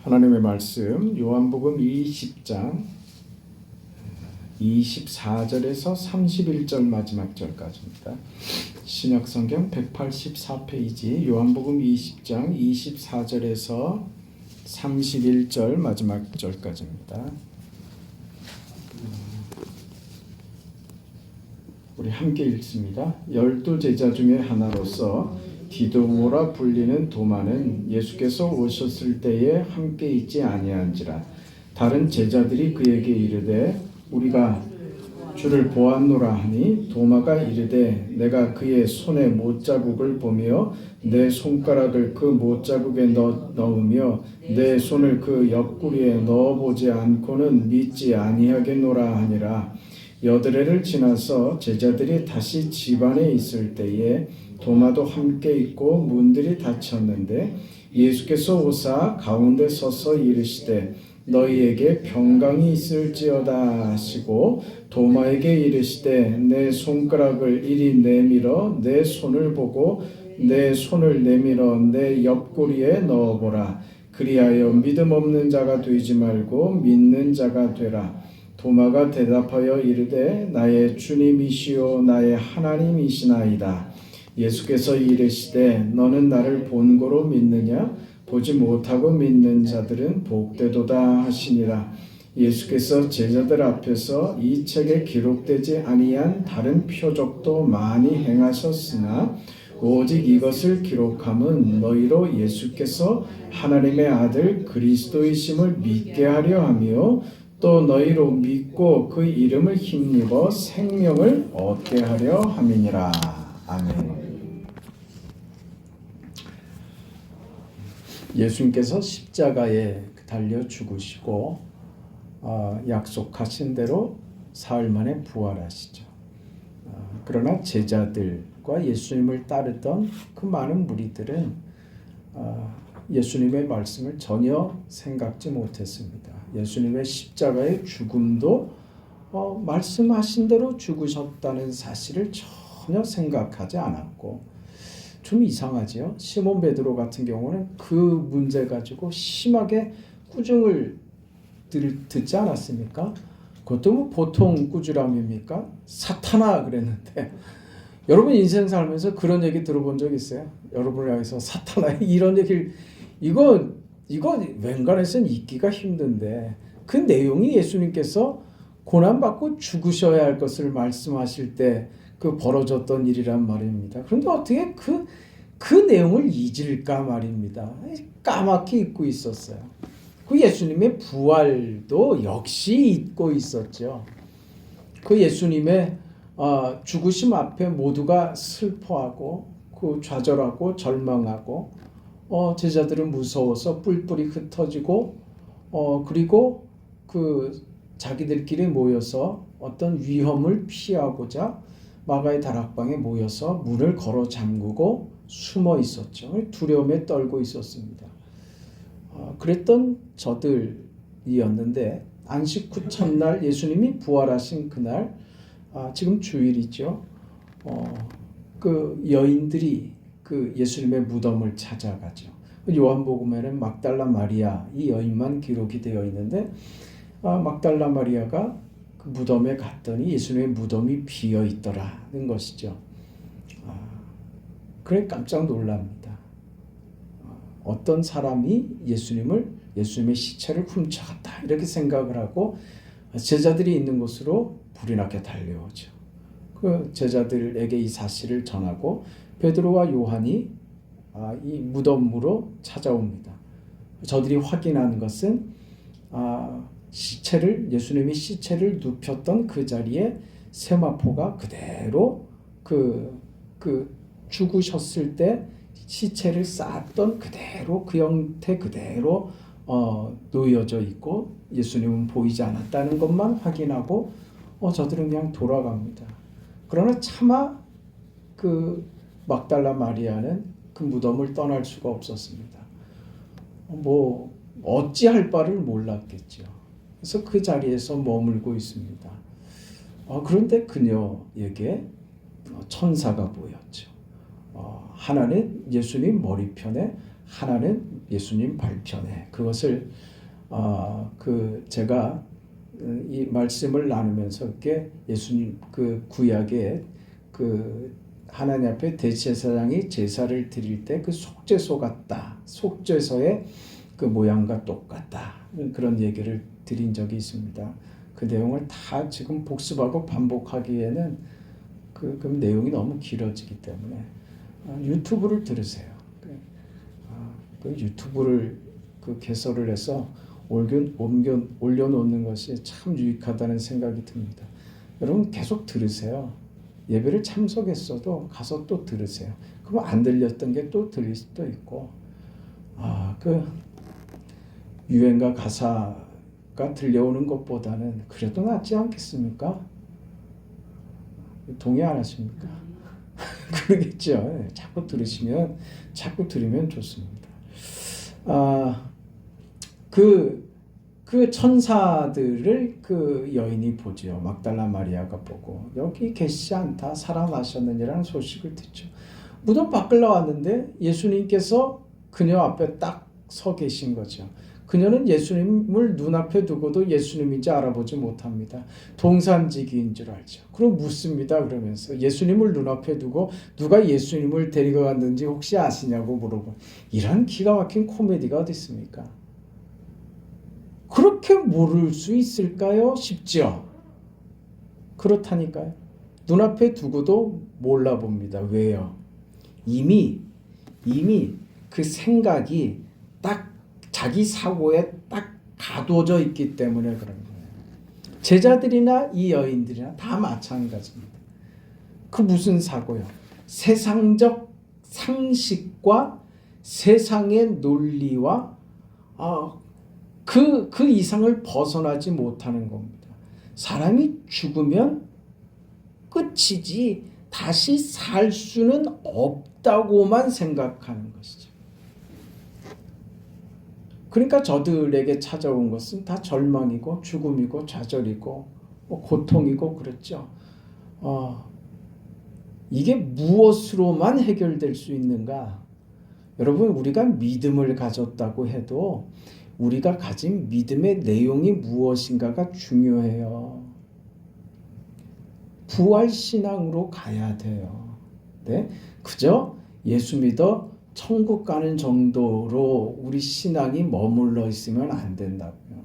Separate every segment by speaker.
Speaker 1: 하나님의 말씀 요한복음 20장 24절에서 31절 마지막 절까지입니다. 신약성경 184페이지 요한복음 20장 24절에서 31절 마지막 절까지입니다. 우리 함께 읽습니다. 12제자 중에 하나로서 디도모라 불리는 도마는 예수께서 오셨을 때에 함께 있지 아니한지라. 다른 제자들이 그에게 이르되 우리가 주를 보았노라 하니 도마가 이르되 내가 그의 손에 못자국을 보며 내 손가락을 그 못자국에 넣으며 내 손을 그 옆구리에 넣어보지 않고는 믿지 아니하겠노라 하니라. 여드레를 지나서 제자들이 다시 집안에 있을 때에 도마도 함께 있고 문들이 닫혔는데 예수께서 오사 가운데 서서 이르시되 너희에게 평강이 있을지어다 하시고 도마에게 이르시되 내 손가락을 이리 내밀어 내 손을 보고 내 손을 내밀어 내 옆구리에 넣어보라. 그리하여 믿음 없는 자가 되지 말고 믿는 자가 되라. 도마가 대답하여 이르되 나의 주님이시오 나의 하나님이시나이다. 예수께서 이르시되 너는 나를 본고로 믿느냐? 보지 못하고 믿는 자들은 복되도다 하시니라. 예수께서 제자들 앞에서 이 책에 기록되지 아니한 다른 표적도 많이 행하셨으나 오직 이것을 기록함은 너희로 예수께서 하나님의 아들 그리스도이심을 믿게 하려 하며 또 너희로 믿고 그 이름을 힘입어 생명을 얻게 하려 함이니라. 아멘. 예수님께서 십자가에 달려 죽으시고 약속하신 대로 사흘 만에 부활하시죠. 그러나 제자들과 예수님을 따르던 그 많은 무리들은 예수님의 말씀을 전혀 생각지 못했습니다. 예수님의 십자가의 죽음도 말씀하신 대로 죽으셨다는 사실을 전혀 생각하지 않았고, 좀 이상하지요. 시몬 베드로 같은 경우는 그 문제 가지고 심하게 꾸중을 듣지 않았습니까? 그것도 뭐 보통 꾸지람입니까? 사탄아 그랬는데 여러분 인생 살면서 그런 얘기 들어본 적 있어요? 여러분을 향해서 사탄아 이런 얘기를 이거 웬간해서는 있기가 힘든데 그 내용이 예수님께서 고난받고 죽으셔야 할 것을 말씀하실 때 그 벌어졌던 일이란 말입니다. 그런데 어떻게 그 내용을 잊을까 말입니다. 까맣게 잊고 있었어요. 그 예수님의 부활도 역시 잊고 있었죠. 그 예수님의 죽으심 앞에 모두가 슬퍼하고 그 좌절하고 절망하고 제자들은 무서워서 뿔뿔이 흩어지고 그리고 그 자기들끼리 모여서 어떤 위험을 피하고자 마가의 다락방에 모여서 문을 걸어 잠그고 숨어 있었죠. 두려움에 떨고 있었습니다. 그랬던 저들이었는데 안식 후 첫날 예수님이 부활하신 그날 지금 주일이죠. 그 여인들이 그 예수님의 무덤을 찾아가죠. 요한복음에는 막달라 마리아 이 여인만 기록이 되어 있는데 막달라 마리아가 그 무덤에 갔더니 예수님의 무덤이 비어 있더라는 것이죠. 그래 깜짝 놀랍니다. 어떤 사람이 예수님의 시체를 훔쳐갔다 이렇게 생각을 하고 제자들이 있는 곳으로 불이 나게 달려오죠. 그 제자들에게 이 사실을 전하고 베드로와 요한이 이 무덤으로 찾아옵니다. 저들이 확인한 것은 예수님이 시체를 눕혔던 그 자리에 세마포가 그대로 그 죽으셨을 때 시체를 쌓았던 그대로 그 형태 그대로 놓여져 있고 예수님은 보이지 않았다는 것만 확인하고 저들은 그냥 돌아갑니다. 그러나 차마 그 막달라 마리아는 그 무덤을 떠날 수가 없었습니다. 뭐 어찌할 바를 몰랐겠죠. 그래서 그 자리에서 머물고 있습니다. 그런데 그녀에게 천사가 보였죠. 하나는 예수님 머리편에, 하나는 예수님 발편에 그것을 제가 이 말씀을 나누면서 이렇게 예수님 그 구약의 그 하나님 앞에 대제사장이 제사를 드릴 때 그 속죄소 같다. 속죄소의 그 모양과 똑같다. 그런 얘기를 드린 적이 있습니다. 그 내용을 다 지금 복습하고 반복하기에는 그 내용이 너무 길어지기 때문에 유튜브를 들으세요. 그 유튜브를 개설을 해서 올려놓는 것이 참 유익하다는 생각이 듭니다. 여러분 계속 들으세요. 예배를 참석했어도 가서 또 들으세요. 그럼 안 들렸던 게 또 들릴 수도 있고, 유행가 가사가 들려오는 것보다는 그래도 낫지 않겠습니까? 동의 안 하십니까? 그러겠죠. 자꾸 들으면 좋습니다. 그 천사들을 그 여인이 보지요. magdala 마리아가 보고 여기 계시지 않다. 살아나셨느니라는 소식을 듣죠. 무덤 밖을 나왔는데 예수님께서 그녀 앞에 딱 서 계신 거죠. 그녀는 예수님을 눈앞에 두고도 예수님인지 알아보지 못합니다. 동산지기인 줄 알죠. 그럼 묻습니다. 그러면서 예수님을 눈앞에 두고 누가 예수님을 데리고 갔는지 혹시 아시냐고 물어보. 이런 기가 막힌 코미디가 어디 있습니까? 그렇게 모를 수 있을까요? 싶죠. 그렇다니까요. 눈앞에 두고도 몰라봅니다. 왜요? 이미 그 생각이 딱 자기 사고에 딱 가둬져 있기 때문에 그런 거예요. 제자들이나 이 여인들이나 다 마찬가지입니다. 그 무슨 사고요? 세상적 상식과 세상의 논리와 그 이상을 벗어나지 못하는 겁니다. 사람이 죽으면 끝이지 다시 살 수는 없다고만 생각하는 것이죠. 그러니까 저들에게 찾아온 것은 다 절망이고 죽음이고 좌절이고 고통이고 그렇죠. 이게 무엇으로만 해결될 수 있는가? 여러분, 우리가 믿음을 가졌다고 해도 우리가 가진 믿음의 내용이 무엇인가가 중요해요. 부활신앙으로 가야 돼요. 네? 그저 예수 믿어 천국 가는 정도로 우리 신앙이 머물러 있으면 안 된다고요.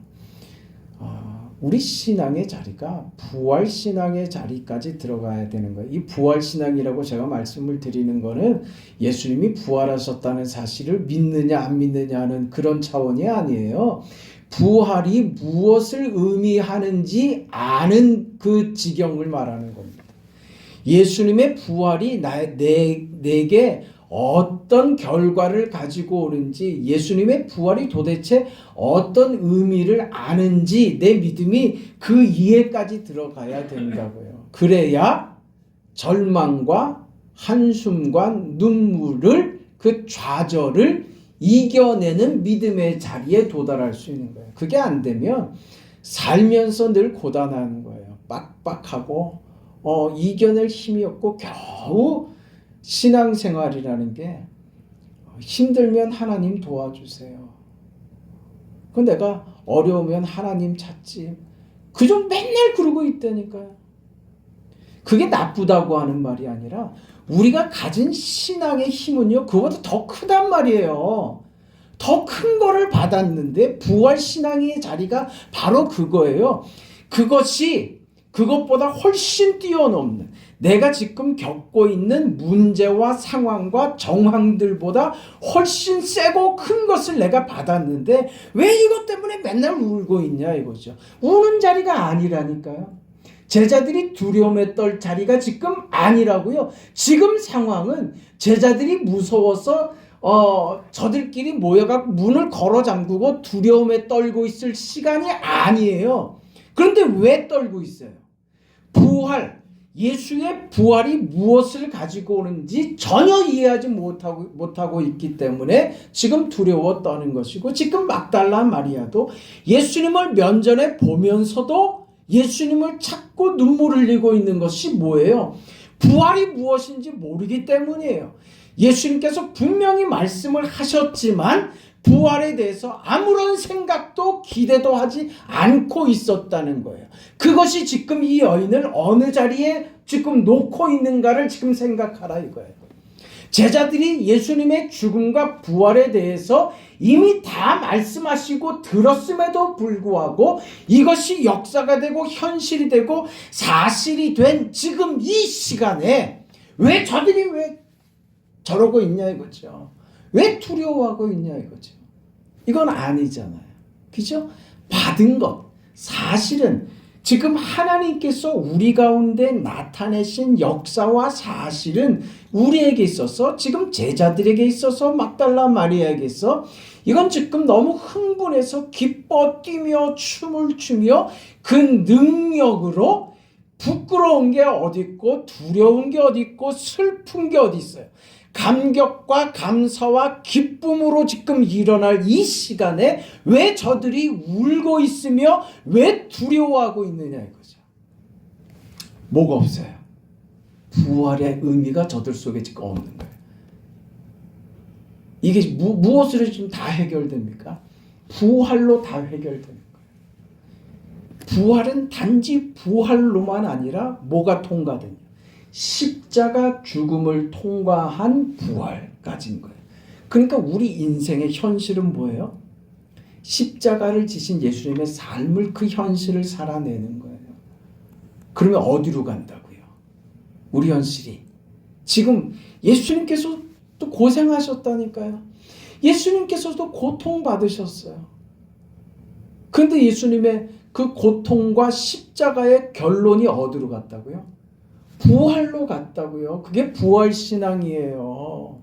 Speaker 1: 우리 신앙의 자리가 부활신앙의 자리까지 들어가야 되는 거예요. 이 부활신앙이라고 제가 말씀을 드리는 거는 예수님이 부활하셨다는 사실을 믿느냐 안 믿느냐 하는 그런 차원이 아니에요. 부활이 무엇을 의미하는지 아는 그 지경을 말하는 겁니다. 예수님의 부활이 내게 어떤 결과를 가지고 오는지, 예수님의 부활이 도대체 어떤 의미를 아는지 내 믿음이 그 이해까지 들어가야 된다고요. 그래야 절망과 한숨과 눈물을, 그 좌절을 이겨내는 믿음의 자리에 도달할 수 있는 거예요. 그게 안 되면 살면서 늘 고단한 거예요. 빡빡하고 이겨낼 힘이 없고 겨우 신앙생활이라는 게 힘들면 하나님 도와주세요. 그 내가 어려우면 하나님 찾지. 그좀 맨날 그러고 있다니까요. 그게 나쁘다고 하는 말이 아니라 우리가 가진 신앙의 힘은요, 그거보다 더 크단 말이에요. 더 큰 거를 받았는데 부활신앙의 자리가 바로 그거예요. 그것보다 훨씬 뛰어넘는, 내가 지금 겪고 있는 문제와 상황과 정황들보다 훨씬 세고 큰 것을 내가 받았는데 왜 이것 때문에 맨날 울고 있냐 이거죠. 우는 자리가 아니라니까요. 제자들이 두려움에 떨 자리가 지금 아니라고요. 지금 상황은 제자들이 무서워서 저들끼리 모여가 문을 걸어 잠그고 두려움에 떨고 있을 시간이 아니에요. 그런데 왜 떨고 있어요? 예수의 부활이 무엇을 가지고 오는지 전혀 이해하지 못하고 있기 때문에 지금 두려워 떠는 것이고, 지금 막달라 마리아도 예수님을 면전에 보면서도 예수님을 찾고 눈물 흘리고 있는 것이 뭐예요? 부활이 무엇인지 모르기 때문이에요.
Speaker 2: 예수님께서 분명히 말씀을 하셨지만 부활에 대해서 아무런 생각도 기대도 하지 않고 있었다는 거예요. 그것이 지금 이 여인을 어느 자리에 지금 놓고 있는가를 지금 생각하라 이거예요. 제자들이 예수님의 죽음과 부활에 대해서 이미 다 말씀하시고 들었음에도 불구하고 이것이 역사가 되고 현실이 되고 사실이 된 지금 이 시간에 왜 저들이 왜 저러고 있냐 이거죠. 왜 두려워하고 있냐 이거죠. 이건 아니잖아요. 그죠? 받은 것. 사실은 지금 하나님께서 우리 가운데 나타내신 역사와 사실은 우리에게 있어서 지금 제자들에게 있어서 막달라 마리아에게 있어 이건 지금 너무 흥분해서 기뻐 뛰며 춤을 추며 그 능력으로 부끄러운 게 어디 있고 두려운 게 어디 있고 슬픈 게 어디 있어요. 감격과 감사와 기쁨으로 지금 일어날 이 시간에 왜 저들이 울고 있으며 왜 두려워하고 있느냐 이거죠. 뭐가 없어요. 부활의 의미가 저들 속에 지금 없는 거예요. 이게 무엇으로 지금 다 해결됩니까? 부활로 다 해결되는 거예요. 부활은 단지 부활로만 아니라 뭐가 통과되냐? 십자가 죽음을 통과한 부활까지인 거예요. 그러니까 우리 인생의 현실은 뭐예요? 십자가를 지신 예수님의 삶을 그 현실을 살아내는 거예요. 그러면 어디로 간다고요? 우리 현실이 지금 예수님께서 또 고생하셨다니까요. 예수님께서도 고통받으셨어요. 그런데 예수님의 그 고통과 십자가의 결론이 어디로 갔다고요? 부활로 갔다고요. 그게 부활신앙이에요.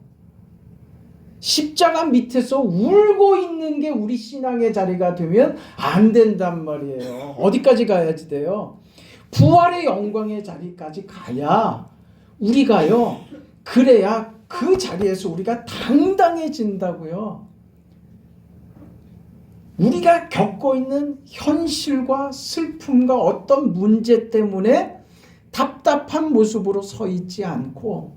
Speaker 2: 십자가 밑에서 울고 있는 게 우리 신앙의 자리가 되면 안 된단 말이에요. 어디까지 가야지 돼요? 부활의 영광의 자리까지 가야 우리가요. 그래야 그 자리에서 우리가 당당해진다고요. 우리가 겪고 있는 현실과 슬픔과 어떤 문제 때문에 답답한 모습으로 서 있지 않고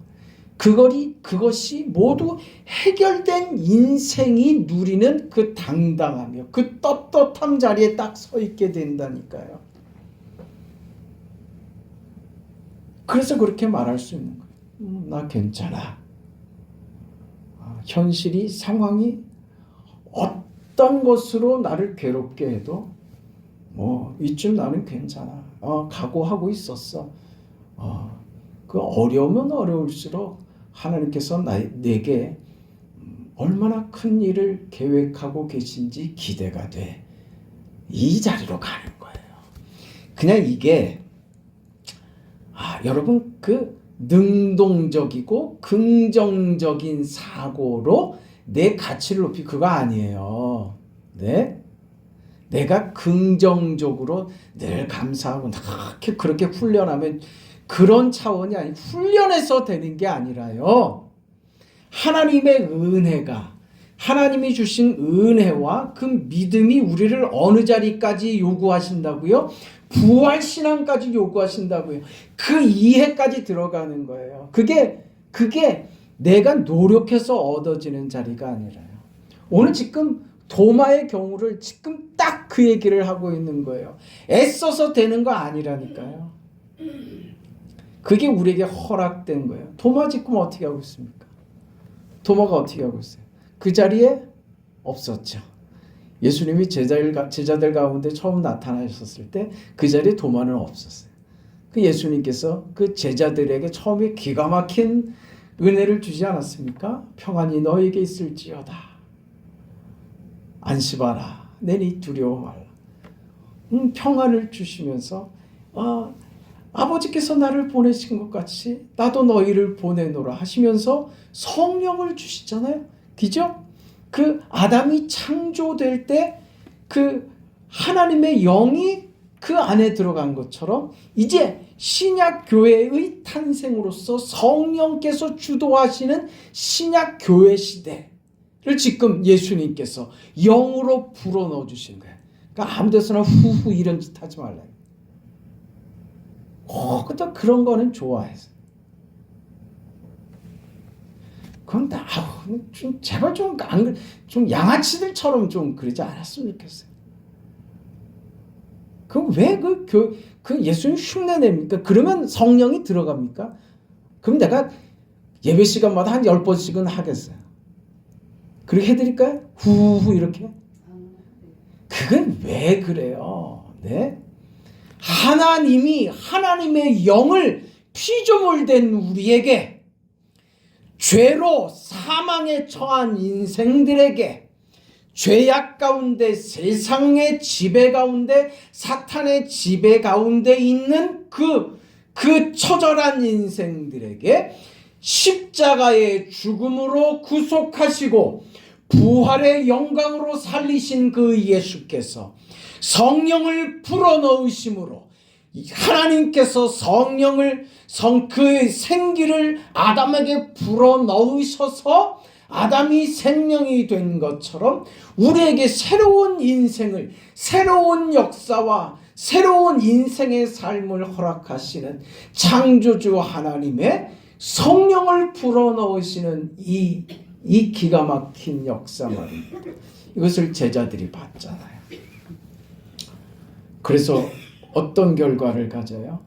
Speaker 2: 그것이 모두 해결된 인생이 누리는 그 당당하며 그 떳떳함 자리에 딱 서 있게 된다니까요. 그래서 그렇게 말할 수 있는 거예요. 나 괜찮아. 현실이 상황이 어떤 것으로 나를 괴롭게 해도 이쯤 나는 괜찮아. 각오하고 있었어. 그 어려우면 어려울수록 하나님께서 내게 얼마나 큰 일을 계획하고 계신지 기대가 돼. 이 자리로 가는 거예요. 그냥 이게 여러분 그 능동적이고 긍정적인 사고로 내 가치를 높이 그거 아니에요. 네? 내가 긍정적으로 늘 감사하고 그렇게 훈련하면 그런 차원이 아니 훈련해서 되는 게 아니라요. 하나님의 은혜가 하나님이 주신 은혜와 그 믿음이 우리를 어느 자리까지 요구하신다고요? 부활신앙까지 요구하신다고요. 그 이해까지 들어가는 거예요. 그게 내가 노력해서 얻어지는 자리가 아니라요. 오늘 지금 도마의 경우를 지금 딱 그 얘기를 하고 있는 거예요. 애써서 되는 거 아니라니까요. 그게 우리에게 허락된 거예요. 도마 지금 어떻게 하고 있습니까? 도마가 어떻게 하고 있어요? 그 자리에 없었죠. 예수님이 제자들 가운데 처음 나타나셨을 때 그 자리에 도마는 없었어요. 그 예수님께서 그 제자들에게 처음에 기가 막힌 은혜를 주지 않았습니까? 평안이 너에게 있을지어다. 안심하라. 내니 두려워 말라. 평안을 주시면서 아버지께서 나를 보내신 것 같이 나도 너희를 보내노라 하시면서 성령을 주시잖아요. 그죠? 그 아담이 창조될 때 그 하나님의 영이 그 안에 들어간 것처럼 이제 신약 교회의 탄생으로서 성령께서 주도하시는 신약 교회 시대를 지금 예수님께서 영으로 불어넣어 주신 거예요. 그러니까 아무 데서나 후후 이런 짓 하지 말라. 그것도 그런 거는 좋아해서. 그건 다 좀 제발 좀 양아치들처럼 좀 그러지 않았으면 좋겠어요. 그럼 왜 그 예수님 흉내 냅니까? 그러면 성령이 들어갑니까? 그럼 내가 예배 시간마다 한 10번씩은 하겠어요. 그렇게 해드릴까요? 후후 이렇게? 그건 왜 그래요? 네? 하나님이 하나님의 영을 피조물 된 우리에게 죄로 사망에 처한 인생들에게 죄악 가운데 세상의 지배 가운데 사탄의 지배 가운데 있는 그 처절한 인생들에게 십자가의 죽음으로 구속하시고 부활의 영광으로 살리신 그 예수께서 성령을 불어넣으심으로 하나님께서 그 생기를 아담에게 불어넣으셔서 아담이 생명이 된 것처럼 우리에게 새로운 인생을, 새로운 역사와 새로운 인생의 삶을 허락하시는 창조주 하나님의 성령을 불어넣으시는 이 기가 막힌 역사 말입니다. 이것을 제자들이 봤잖아요. 그래서 어떤 결과를 가져요?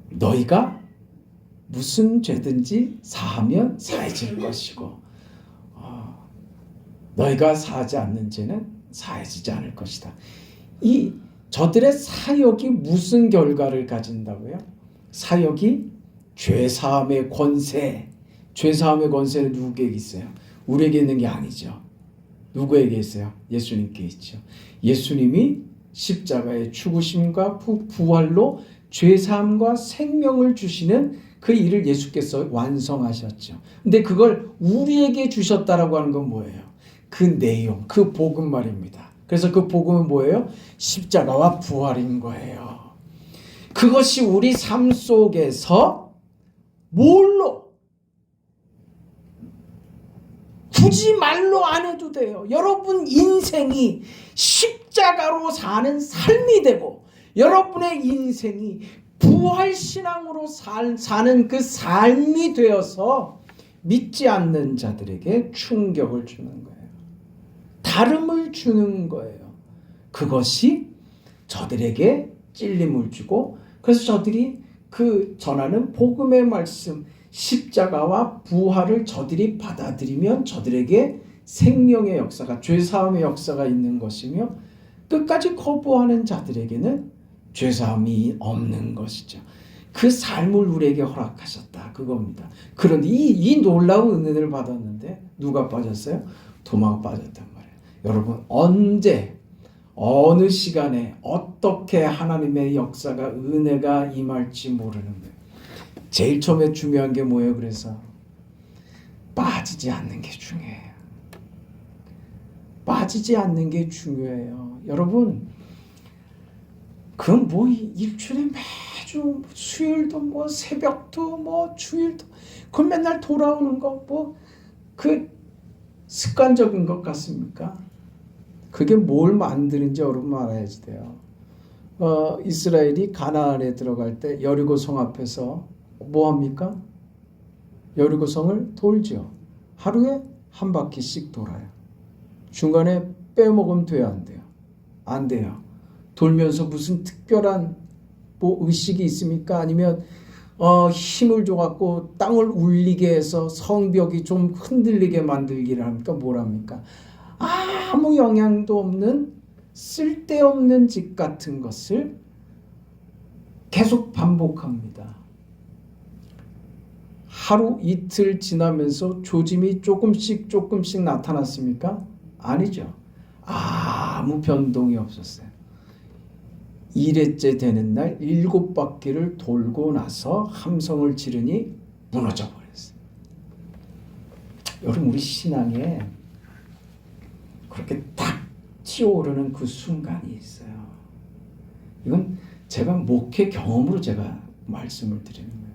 Speaker 2: 너희가 무슨 죄든지 사하면 사해질 것이고 너희가 사하지 않는 죄는 사해지지 않을 것이다. 이 저들의 사역이 무슨 결과를 가진다고요? 사역이 죄사함의 권세. 죄사함의 권세는 누구에게 있어요? 우리에게 있는 게 아니죠. 누구에게 있어요? 예수님께 있죠. 예수님이 십자가의 죽으심과 부활로 죄사함과 생명을 주시는 그 일을 예수께서 완성하셨죠. 근데 그걸 우리에게 주셨다라고 하는 건 뭐예요? 그 내용, 그 복음 말입니다. 그래서 그 복음은 뭐예요? 십자가와 부활인 거예요. 그것이 우리 삶 속에서 뭘로? 굳이 말로 안 해도 돼요. 여러분 인생이 십자가로 사는 삶이 되고 여러분의 인생이 부활신앙으로 사는 그 삶이 되어서 믿지 않는 자들에게 충격을 주는 거예요. 다름을 주는 거예요. 그것이 저들에게 찔림을 주고 그래서 저들이 그 전하는 복음의 말씀 십자가와 부활을 저들이 받아들이면 저들에게 생명의 역사가 죄사함의 역사가 있는 것이며 끝까지 거부하는 자들에게는 죄사함이 없는 것이죠. 그 삶을 우리에게 허락하셨다. 그겁니다. 그런데 이 놀라운 은혜를 받았는데 누가 빠졌어요? 도마가 빠졌단 말이에요. 여러분 언제 어느 시간에 어떻게 하나님의 역사가 은혜가 임할지 모르는 거예요. 제일 처음에 중요한 게 뭐예요? 그래서 빠지지 않는 게 중요해요. 빠지지 않는 게 중요해요. 여러분 그럼 뭐 일주일에 매주 수요일도 뭐 새벽도 뭐 주일도 그 맨날 돌아오는 거 뭐 그 습관적인 것 같습니까? 그게 뭘 만드는지 여러분 알아야지 돼요. 이스라엘이 가나안에 들어갈 때 여리고성 앞에서 뭐 합니까? 여리고성을 돌죠. 하루에 한 바퀴씩 돌아요. 중간에 빼먹으면 돼요, 안 돼요? 안 돼요. 돌면서 무슨 특별한 뭐 의식이 있습니까? 아니면 힘을 줘갖고 땅을 울리게 해서 성벽이 좀 흔들리게 만들기를 합니까? 뭘 합니까? 아무 영향도 없는 쓸데없는 짓 같은 것을 계속 반복합니다. 하루 이틀 지나면서 조짐이 조금씩 나타났습니까? 아니죠. 아무 변동이 없었어요. 1회째 되는 날 7바퀴를 돌고 나서 함성을 지르니 무너져 버렸어요. 여러분 우리 신앙에 그렇게 딱 튀어오르는 그 순간이 있어요. 이건 제가 목회 경험으로 제가 말씀을 드리는 거예요.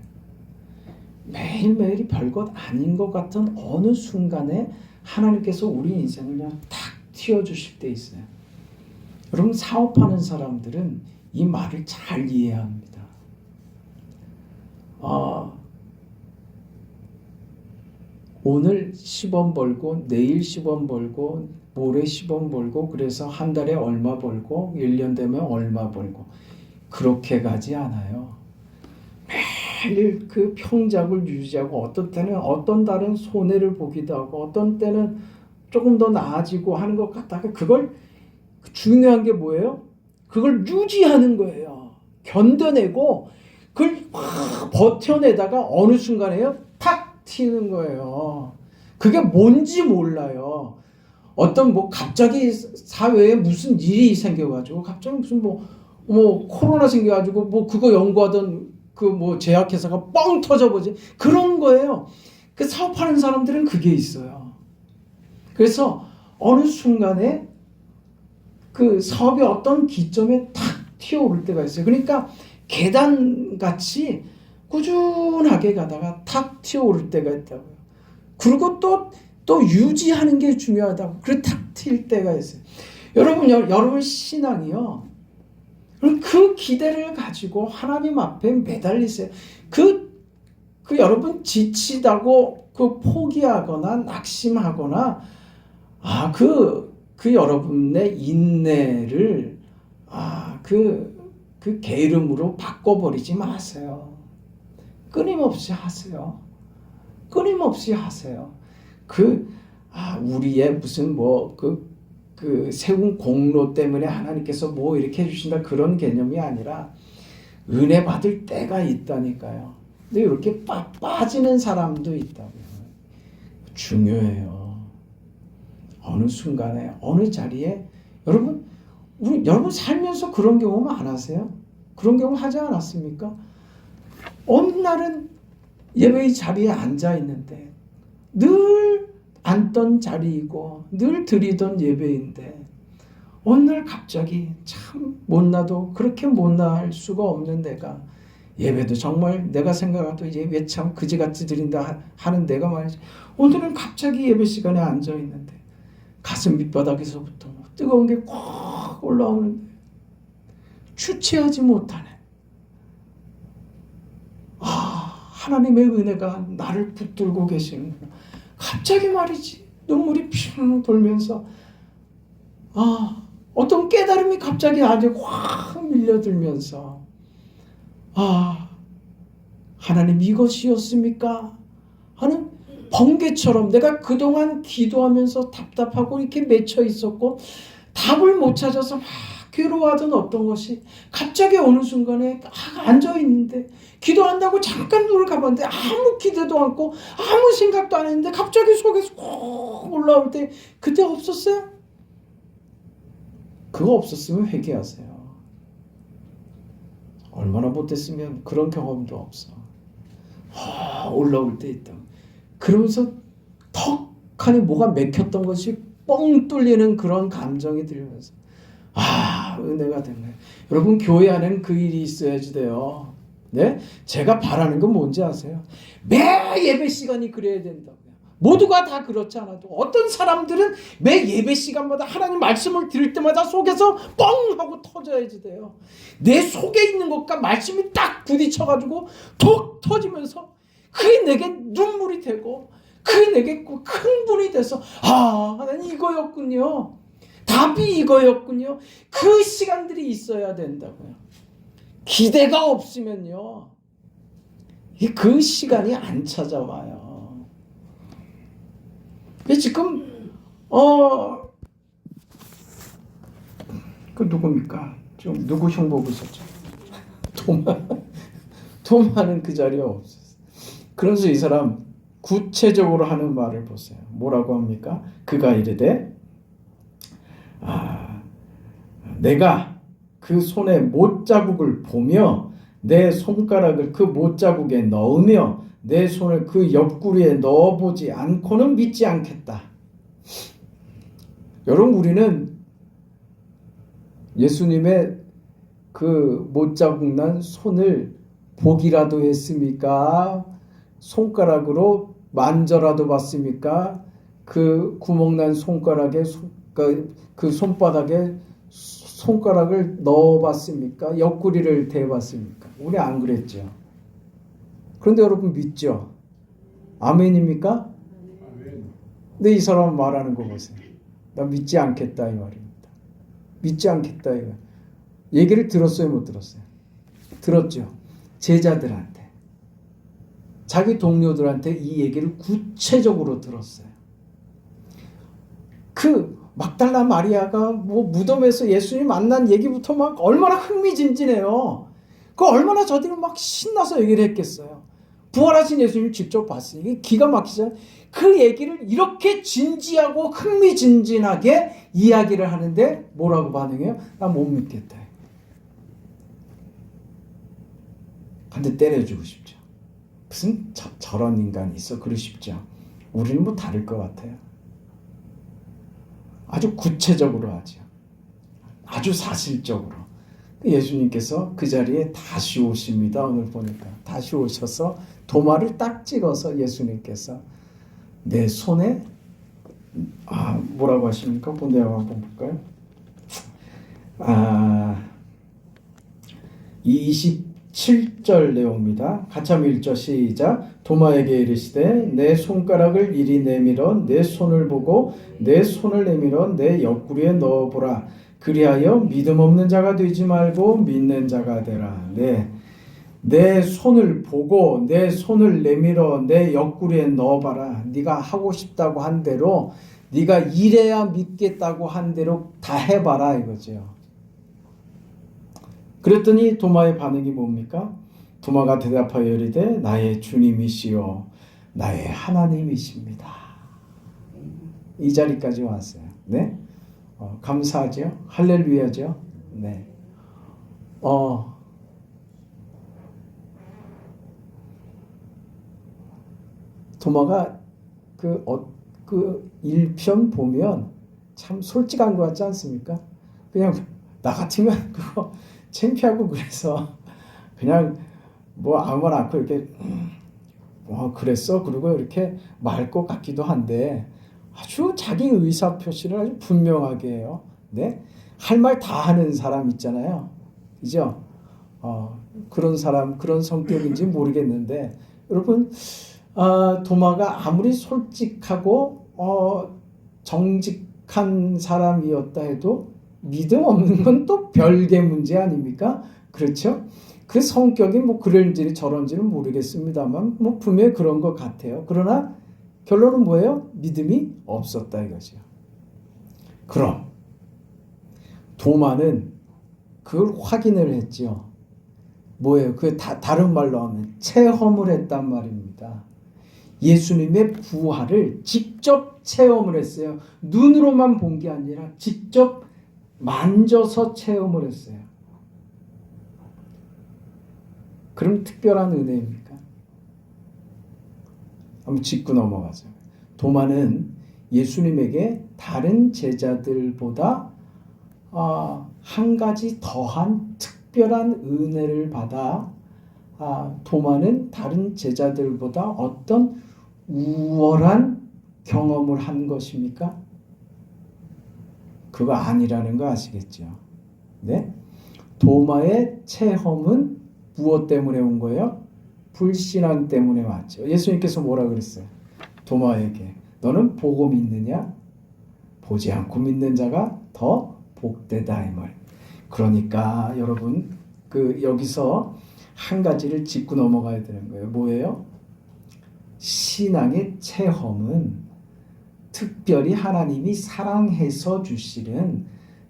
Speaker 2: 매일매일이 별것 아닌 것 같은 어느 순간에 하나님께서 우리 인생을 그냥 탁 튀어주실 때 있어요. 여러분 사업하는 사람들은 이 말을 잘 이해해야 합니다. 오늘 10원 벌고 내일 10원 벌고 모레 10원 벌고 그래서 한 달에 얼마 벌고 1년 되면 얼마 벌고 그렇게 가지 않아요. 매일 그 평작을 유지하고 어떤 때는 어떤 달은 손해를 보기도 하고 어떤 때는 조금 더 나아지고 하는 것 같다가 그걸 중요한 게 뭐예요? 그걸 유지하는 거예요. 견뎌내고 그걸 확 버텨내다가 어느 순간에요 탁 튀는 거예요. 그게 뭔지 몰라요. 어떤 뭐 갑자기 사회에 무슨 일이 생겨가지고 갑자기 무슨 뭐 코로나 생겨가지고 뭐 그거 연구하던 그 뭐 제약회사가 뻥 터져버지 그런 거예요. 그 사업하는 사람들은 그게 있어요. 그래서 어느 순간에 그 사업이 어떤 기점에 탁 튀어오를 때가 있어요. 그러니까 계단같이 꾸준하게 가다가 탁 튀어오를 때가 있다고요. 그리고 또 유지하는 게 중요하다고. 그리고 탁 튈 때가 있어요. 여러분 신앙이요. 그 기대를 가지고 하나님 앞에 매달리세요. 그 여러분 지치다고 그 포기하거나 낙심하거나 그 여러분의 인내를 그 게으름으로 바꿔버리지 마세요. 끊임없이 하세요. 끊임없이 하세요. 우리의 무슨 그 세운 공로 때문에 하나님께서 뭐 이렇게 해주신다 그런 개념이 아니라 은혜 받을 때가 있다니까요. 근데 이렇게 빠지는 사람도 있다고요. 중요해요. 어느 순간에 어느 자리에 여러분 살면서 그런 경험 안 하세요? 그런 경험 하지 않았습니까? 어느 날은 예배의 자리에 앉아 있는데 늘 앉던 자리이고 늘 드리던 예배인데 어느 날 갑자기 참 못나도 그렇게 못나할 수가 없는 내가 예배도 정말 내가 생각해도 예배 참 그지같이 드린다 하는 내가 말이지 오늘은 갑자기 예배 시간에 앉아 있는데 가슴 밑바닥에서부터 뜨거운 게 꽉 올라오는데 주체하지 못하네. 하나님의 은혜가 나를 붙들고 계시는구나. 갑자기 말이지 눈물이 핑 돌면서 어떤 깨달음이 갑자기 나한테 확 밀려들면서 하나님 이것이었습니까? 하는 번개처럼 내가 그동안 기도하면서 답답하고 이렇게 맺혀 있었고 답을 못 찾아서 막 괴로워하던 어떤 것이 갑자기 어느 순간에 앉아 있는데 기도한다고 잠깐 눈을 감았는데 아무 기대도 않고 아무 생각도 안 했는데 갑자기 속에서 콕 올라올 때 그때 없었어요? 그거 없었으면 회개하세요. 얼마나 못했으면 그런 경험도 없어. 올라올 때 있다. 그러면서 턱하니 뭐가 맥혔던 것이 뻥 뚫리는 그런 감정이 들면서 은혜가 됐네. 여러분 교회 안에는 그 일이 있어야지 돼요. 네? 제가 바라는 건 뭔지 아세요? 매 예배 시간이 그래야 된다고요. 모두가 다 그렇지 않아도 어떤 사람들은 매 예배 시간마다 하나님 말씀을 들을 때마다 속에서 뻥 하고 터져야지 돼요. 내 속에 있는 것과 말씀이 딱 부딪혀가지고 톡 터지면서 그게 내게 눈물이 되고 그게 내게 흥분이 돼서 하나님 이거였군요. 답이 이거였군요. 그 시간들이 있어야 된다고요. 기대가 없으면요. 그 시간이 안 찾아와요. 지금 그 누굽니까? 좀 누구 흉보 보셨죠? 도마는 그 자리에 없었어요. 그래서 이 사람 구체적으로 하는 말을 보세요. 뭐라고 합니까? 그가 이르되 내가 그 손의 못자국을 보며 내 손가락을 그 못자국에 넣으며 내 손을 그 옆구리에 넣어보지 않고는 믿지 않겠다. 여러분 우리는 예수님의 그 못자국 난 손을 보기라도 했습니까? 손가락으로 만져라도 봤습니까? 그 구멍난 손가락에 그 손바닥에 손가락을 넣어봤습니까? 옆구리를 대봤습니까? 우리 안 그랬죠. 그런데 여러분 믿죠? 아멘입니까? 근데 이 사람 말하는 거 보세요. 나 믿지 않겠다 이 말입니다. 믿지 않겠다 이거. 얘기를 들었어요, 못 들었어요? 들었죠. 제자들한테, 자기 동료들한테 이 얘기를 구체적으로 들었어요. 그 막달라 마리아가 뭐 무덤에서 예수님 만난 얘기부터 막 얼마나 흥미진진해요. 그 얼마나 저들은 막 신나서 얘기를 했겠어요. 부활하신 예수님 직접 봤으니 기가 막히잖아요. 그 얘기를 이렇게 진지하고 흥미진진하게 이야기를 하는데 뭐라고 반응해요? 나 못 믿겠다. 한 대 때려주고 싶죠. 무슨 저런 인간이 있어 그러십죠. 우리는 뭐 다를 것 같아요. 아주 구체적으로 하죠. 아주 사실적으로. 예수님께서 그 자리에 다시 오십니다. 오늘 보니까 다시 오셔서 도마를 딱 찍어서 예수님께서 내 손에 뭐라고 하십니까? 그 내용 한번 볼까요? 27절 내용입니다. 같이 한번 읽죠. 시작. 도마에게 이르시되 내 손가락을 이리 내밀어 내 손을 보고 내 손을 내밀어 내 옆구리에 넣어보라. 그리하여 믿음 없는 자가 되지 말고 믿는 자가 되라. 내 손을 보고 내 손을 내밀어 내 옆구리에 넣어봐라. 네가 하고 싶다고 한 대로, 네가 이래야 믿겠다고 한 대로 다 해봐라 이거죠. 그랬더니 도마의 반응이 뭡니까? 도마가 대답하여 이르되 나의 주님이시요 나의 하나님이십니다. 이 자리까지 왔어요. 네? 감사하죠. 할렐루야죠. 네. 도마가 그 1편 보면 참 솔직한 것 같지 않습니까? 그냥 나 같으면 그거 창피하고 그래서 그냥 뭐 아무 말 않고 이렇게 그랬어 그리고 이렇게 말 것 같기도 한데 아주 자기 의사 표시를 아주 분명하게 해요. 네? 할 말 다 하는 사람 있잖아요. 그죠? 그런 사람, 그런 성격인지 모르겠는데 여러분, 도마가 아무리 솔직하고 정직한 사람이었다 해도 믿음 없는 건 또 별개 문제 아닙니까? 그렇죠? 그 성격이 뭐 그런지 저런지는 모르겠습니다만 뭐 분명히 그런 것 같아요. 그러나 결론은 뭐예요? 믿음이 없었다 이거죠. 그럼 도마는 그걸 확인을 했죠. 뭐예요? 그 다른 말로 하면 체험을 했단 말입니다. 예수님의 부활을 직접 체험을 했어요. 눈으로만 본 게 아니라 직접 만져서 체험을 했어요. 그럼 특별한 은혜입니까? 한번 짚고 넘어가죠. 도마는 예수님에게 다른 제자들보다 한 가지 더한 특별한 은혜를 받아 도마는 다른 제자들보다 어떤 우월한 경험을 한 것입니까? 그거 아니라는 거 아시겠죠? 네? 도마의 체험은 무엇 때문에 온 거예요? 불신앙 때문에 왔죠. 예수님께서 뭐라 그랬어요? 도마에게 너는 보고 믿느냐? 보지 않고 믿는 자가 더 복되다 이 말. 그러니까 여러분 여기서 한 가지를 짚고 넘어가야 되는 거예요. 뭐예요? 신앙의 체험은 특별히 하나님이 사랑해서 주시는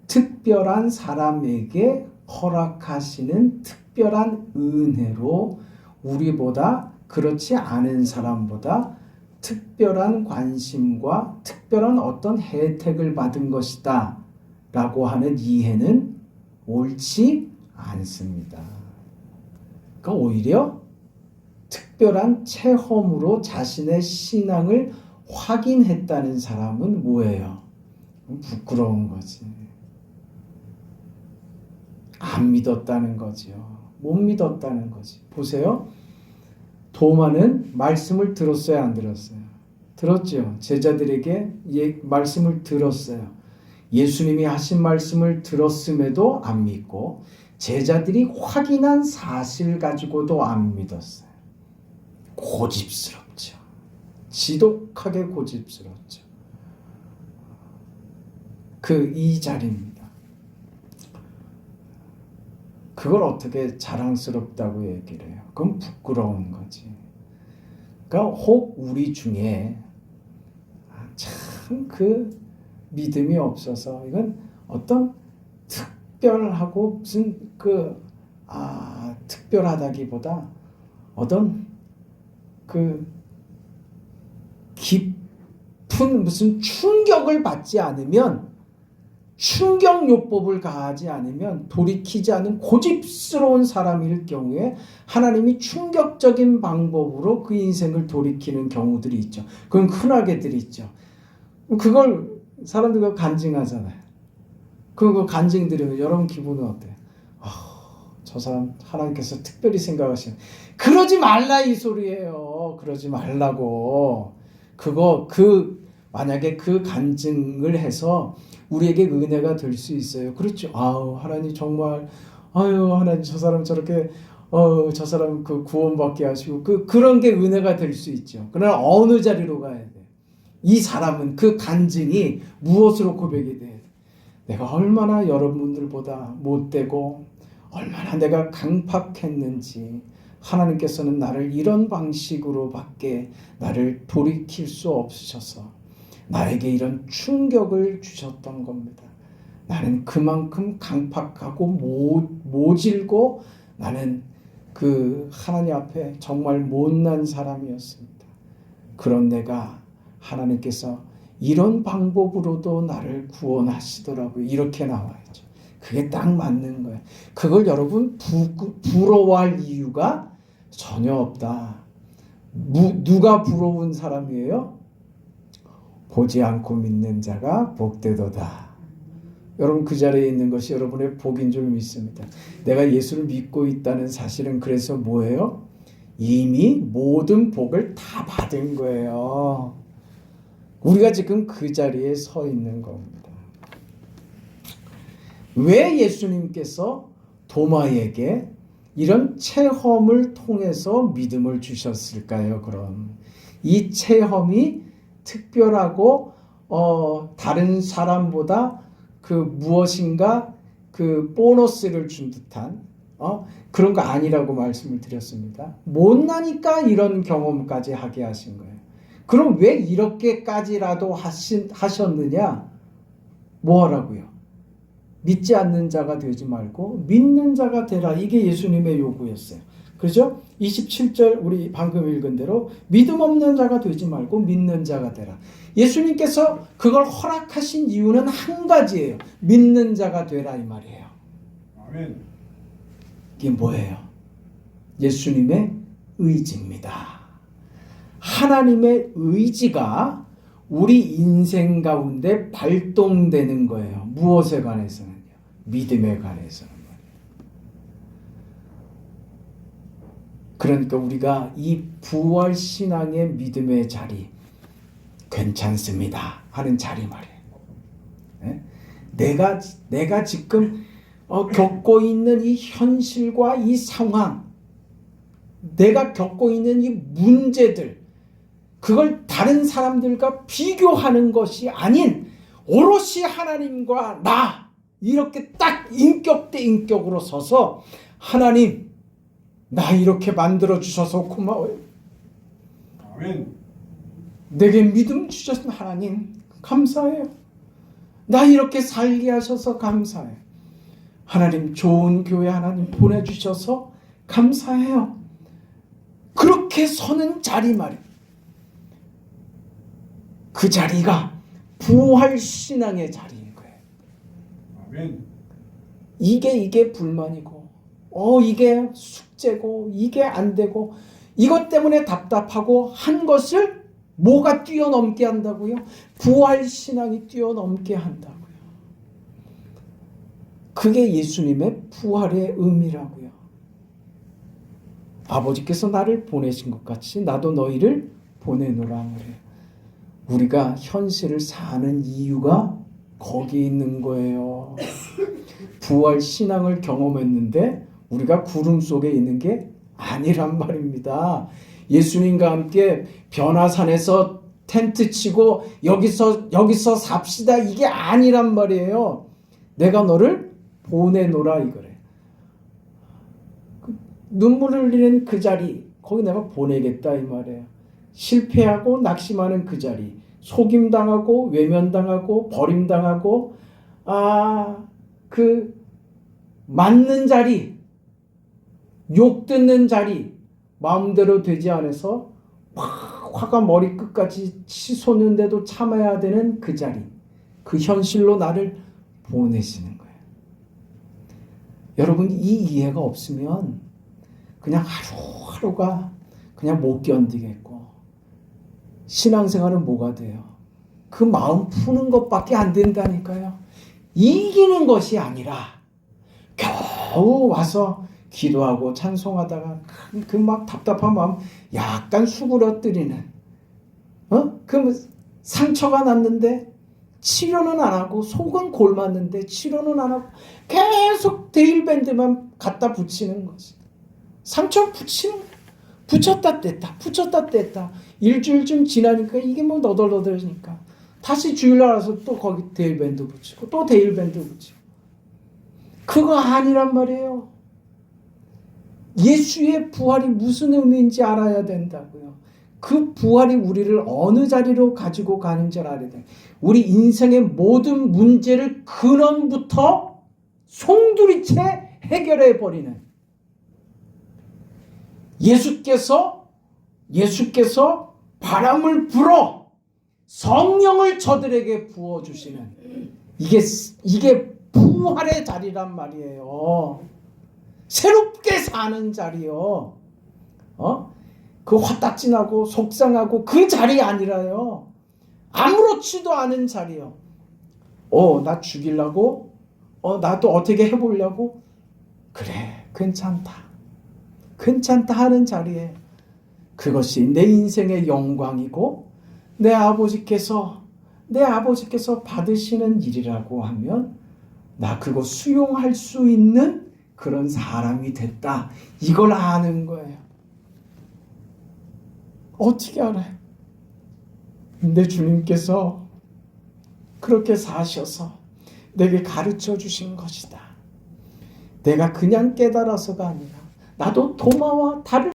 Speaker 2: 특별한 사람에게 허락하시는 특별한 은혜로 우리보다 그렇지 않은 사람보다 특별한 관심과 특별한 어떤 혜택을 받은 것이다 라고 하는 이해는 옳지 않습니다. 그러니까 오히려 특별한 체험으로 자신의 신앙을 확인했다는 사람은 뭐예요? 부끄러운 거지. 안 믿었다는 거죠. 못 믿었다는 거지. 보세요. 도마는 말씀을 들었어요, 안 들었어요? 들었죠. 제자들에게 말씀을 들었어요. 예수님이 하신 말씀을 들었음에도 안 믿고 제자들이 확인한 사실 가지고도 안 믿었어요. 고집스럽죠. 지독하게 고집스럽죠. 이 자리입니다. 그걸 어떻게 자랑스럽다고 얘기를 해요? 그건 부끄러운 거지. 그러니까 혹 우리 중에 참 그 믿음이 없어서 이건 어떤 특별하고 무슨 특별하다기보다 어떤 깊은 무슨 충격을 받지 않으면, 충격요법을 가하지 않으면, 돌이키지 않은 고집스러운 사람일 경우에 하나님이 충격적인 방법으로 그 인생을 돌이키는 경우들이 있죠. 그건 흔하게들 있죠. 그걸 사람들과 간증하잖아요. 그 간증 들으면 여러분 기분은 어때요? 저 사람 하나님께서 특별히 생각하시는. 그러지 말라 이 소리예요. 그러지 말라고. 만약에 그 간증을 해서 우리에게 은혜가 될 수 있어요. 그렇죠. 하나님 정말, 하나님 저 사람 저렇게, 저 사람 구원받게 하시고, 그런 게 은혜가 될 수 있죠. 그러나 어느 자리로 가야 돼? 이 사람은 그 간증이 무엇으로 고백이 돼? 내가 얼마나 여러분들보다 못되고, 얼마나 내가 강팍했는지, 하나님께서는 나를 이런 방식으로밖에 나를 돌이킬 수 없으셔서 나에게 이런 충격을 주셨던 겁니다. 나는 그만큼 강팍하고 모질고 나는 하나님 앞에 정말 못난 사람이었습니다. 그런 내가 하나님께서 이런 방법으로도 나를 구원하시더라고요. 이렇게 나와야죠. 그게 딱 맞는 거예요. 그걸 여러분 부러워할 이유가 전혀 없다. 누가 부러운 사람이에요? 보지 않고 믿는 자가 복되도다. 여러분 그 자리에 있는 것이 여러분의 복인 줄 믿습니다. 내가 예수를 믿고 있다는 사실은 그래서 뭐예요? 이미 모든 복을 다 받은 거예요. 우리가 지금 그 자리에 서 있는 겁니다. 왜 예수님께서 도마에게 이런 체험을 통해서 믿음을 주셨을까요? 그럼 이 체험이 특별하고 다른 사람보다 무엇인가 보너스를 준 듯한 그런 거 아니라고 말씀을 드렸습니다. 못나니까 이런 경험까지 하게 하신 거예요. 그럼 왜 이렇게까지라도 하셨느냐? 뭐 하라고요? 믿지 않는 자가 되지 말고 믿는 자가 되라. 이게 예수님의 요구였어요. 그죠? 27절 우리 방금 읽은 대로 믿음 없는 자가 되지 말고 믿는 자가 되라. 예수님께서 그걸 허락하신 이유는 한 가지예요. 믿는 자가 되라 이 말이에요.
Speaker 3: 아멘.
Speaker 2: 이게 뭐예요? 예수님의 의지입니다. 하나님의 의지가 우리 인생 가운데 발동되는 거예요. 무엇에 관해서는요? 믿음에 관해서는 말이에요. 그러니까 우리가 이 부활 신앙의 믿음의 자리 괜찮습니다 하는 자리 말이에요. 네? 내가 지금 겪고 있는 이 현실과 이 상황, 내가 겪고 있는 이 문제들, 그걸 다른 사람들과 비교하는 것이 아닌 오롯이 하나님과 나 이렇게 딱 인격 대 인격으로 서서 하나님 나 이렇게 만들어 주셔서 고마워요.
Speaker 3: 아멘.
Speaker 2: 내게 믿음 주셔서 하나님 감사해요. 나 이렇게 살게 하셔서 감사해요. 하나님 좋은 교회 하나님 보내주셔서 감사해요. 그렇게 서는 자리 말이에요. 그 자리가 부활신앙의 자리인 거예요.
Speaker 3: 아멘.
Speaker 2: 이게 불만이고 이게 숙제고 이게 안 되고 이것 때문에 답답하고 한 것을 뭐가 뛰어넘게 한다고요? 부활신앙이 뛰어넘게 한다고요. 그게 예수님의 부활의 의미라고요. 아버지께서 나를 보내신 것 같이 나도 너희를 보내노라 그래요. 우리가 현실을 사는 이유가 거기 있는 거예요. 부활 신앙을 경험했는데 우리가 구름 속에 있는 게 아니란 말입니다. 예수님과 함께 변화산에서 텐트 치고 여기서 삽시다 이게 아니란 말이에요. 내가 너를 보내노라 이거래. 눈물을 흘리는 그 자리 거기 내가 보내겠다 이 말이에요. 실패하고 낙심하는 그 자리, 속임당하고 외면당하고 버림당하고 그 맞는 자리, 욕 듣는 자리, 마음대로 되지 않아서 화가 머리끝까지 치솟는데도 참아야 되는 그 자리, 그 현실로 나를 보내시는 거예요. 여러분, 이 이해가 없으면 그냥 하루하루가 그냥 못 견디겠고 신앙생활은 뭐가 돼요? 그 마음 푸는 것밖에 안 된다니까요. 이기는 것이 아니라 겨우 와서 기도하고 찬송하다가 그 막 답답한 마음 약간 수그러뜨리는 그 상처가 났는데 치료는 안 하고 속은 골맞는데 치료는 안 하고 계속 데일밴드만 갖다 붙이는 거지. 상처 붙였다 뗐다 일주일쯤 지나니까 이게 뭐 너덜너덜하니까 다시 주일날 와서 또 거기 데일밴드 붙이고 또 데일밴드 붙이고 그거 아니란 말이에요. 예수의 부활이 무슨 의미인지 알아야 된다고요. 그 부활이 우리를 어느 자리로 가지고 가는지를 알아야 돼요. 우리 인생의 모든 문제를 근원부터 송두리째 해결해 버리는 예수께서 바람을 불어 성령을 저들에게 부어주시는 이게 부활의 자리란 말이에요. 새롭게 사는 자리요. 그 화딱지나고 속상하고 그 자리 아니라요. 아무렇지도 않은 자리요. 나 죽이려고? 나도 어떻게 해보려고? 그래, 괜찮다 하는 자리에 그것이 내 인생의 영광이고 내 아버지께서 받으시는 일이라고 하면 나 그거 수용할 수 있는 그런 사람이 됐다. 이걸 아는 거예요. 어떻게 알아요? 내 주님께서 그렇게 사셔서 내게 가르쳐 주신 것이다. 내가 그냥 깨달아서가 아니라 나도 도마와 달을